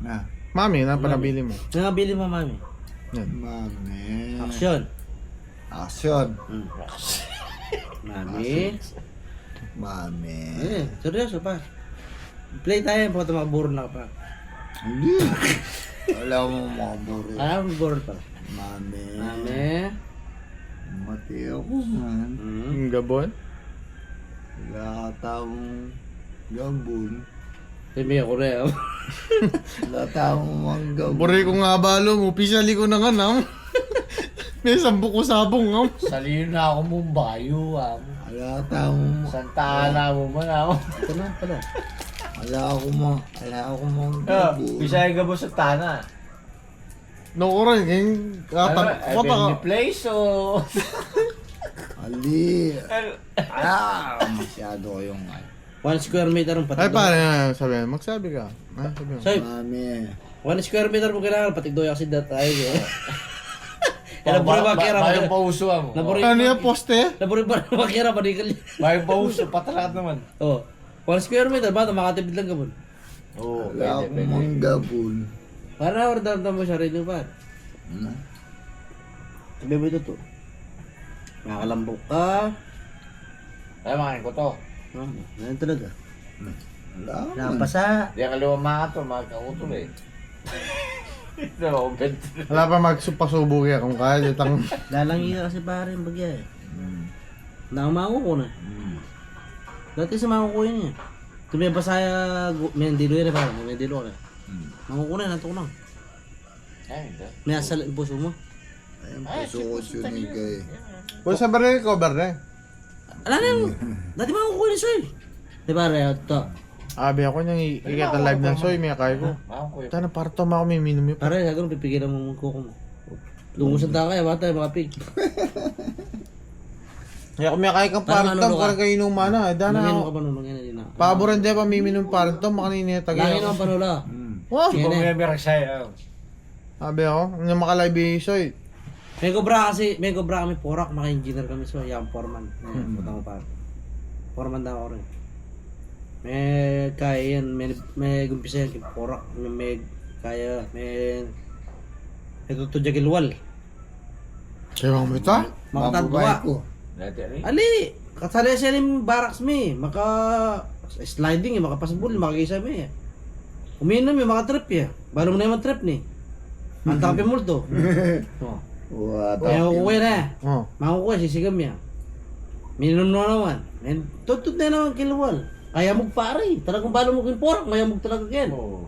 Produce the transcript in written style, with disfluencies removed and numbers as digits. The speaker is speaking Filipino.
Na. Mami, na panabili mo. Nabili mo, mami. Yan. Mami. Action. Action. Mami. Mami. Seryoso pa. Play tayo, baka makaburo na ka pa. Hindi. Wala mo maburo. Makaburo pa. Mami. Mami. Mati ako man. Yung gabon? Wala taong gambun. Sabi ako rin. Wala taong manggambun. Buri ko nga balo mo, pisali ko na nga nam. May sambu ko sabong ngam. Saliyo na ako mong bayo, Wala taong... Santa Ana mo man ako. Ito na pala. Wala ako manggambun. Bisaya ka ba sa Tana? No, oray, yung Ano, katag... Heavenly place o... Ali. Masyado yung... 1 square meter ang Ay, patig paano yan? Sabi, magsabi ka. Ay, sabi mo. Soy, Mami. 1 square meter mo kailangan patig doy kasi dat tayo. Labori ba kira Bayong pauso mo. Labori. Ano yung poste? Labori ba kira pa di kali. Bayong pauso, patalat naman. Oh. 1 square meter ba makatipid lang gabon. Oo, Wala akong manggambun. Para order mo siya rin yung pa. Sabi mo ito to. Makakalambok ka. Ay, makain ko to. Ganyan talaga. Wala ako. Napasa. Di ang kaliwa mga to, magkakutol eh. No, bet. Wala pa magpasubo kaya kung kaya. Ditang... Lalangi ka kasi pare yung bagya eh. Nakamango ko na. Dati sa mango ko yun eh. Tumiyaba sa Mendilo yun eh parang. Mendilo ka. Mango ko na, nato ko lang. Ay, hindi. May asal ang puso mo. Ayun, puso ko sinigay. Kung sa baril, cover na eh. Alam na yun. Dati mango ko yun eh, Soy. Di pare, ito. Abi ako niyang ikita live ng soy, may kaya ko. Makain ko yun. Tana, parang tama ako may minum yun. Pare, gagawin pipigilan mo mong kuko mo. Lumusan tayo kaya, bata mga pig. Kaya kung may kaya kang Parang parang ano ka? parang kayo inuman na. Dana Manginom ka ako. pa nun, manginom din na. Paboran dyan pa miminum parang to, makanina tagay Langin ako. ang panula. Wow! Yan eh. Bumiyami ragsaya. Sabi ako, nung makalive yung soy. May gobra kasi, may gobra kami porak, maka-engineer kami so, yung foreman. Puta mo pa. Foreman daw ako rin. May kaya yan, may gumpisa yan, porak, may kaya, may tutudya kilwal. Kaya mo ito? Makatadwa. ko. Dati rin. Ali, kasali siya rin barracks mi, maka sliding eh, makapasbol, makakisa mi eh. Uminom eh, makatrip eh. Balo mo na yung trip ni. Ang tapi multo. Oh. What? Kaya kukuha na eh. Oh. Makukuha, sisigam niya. Minum na naman. Tutut na naman kilwal. Kaya mo pare. Talagang balo mo kin porak, maya mo talaga yan. Oo.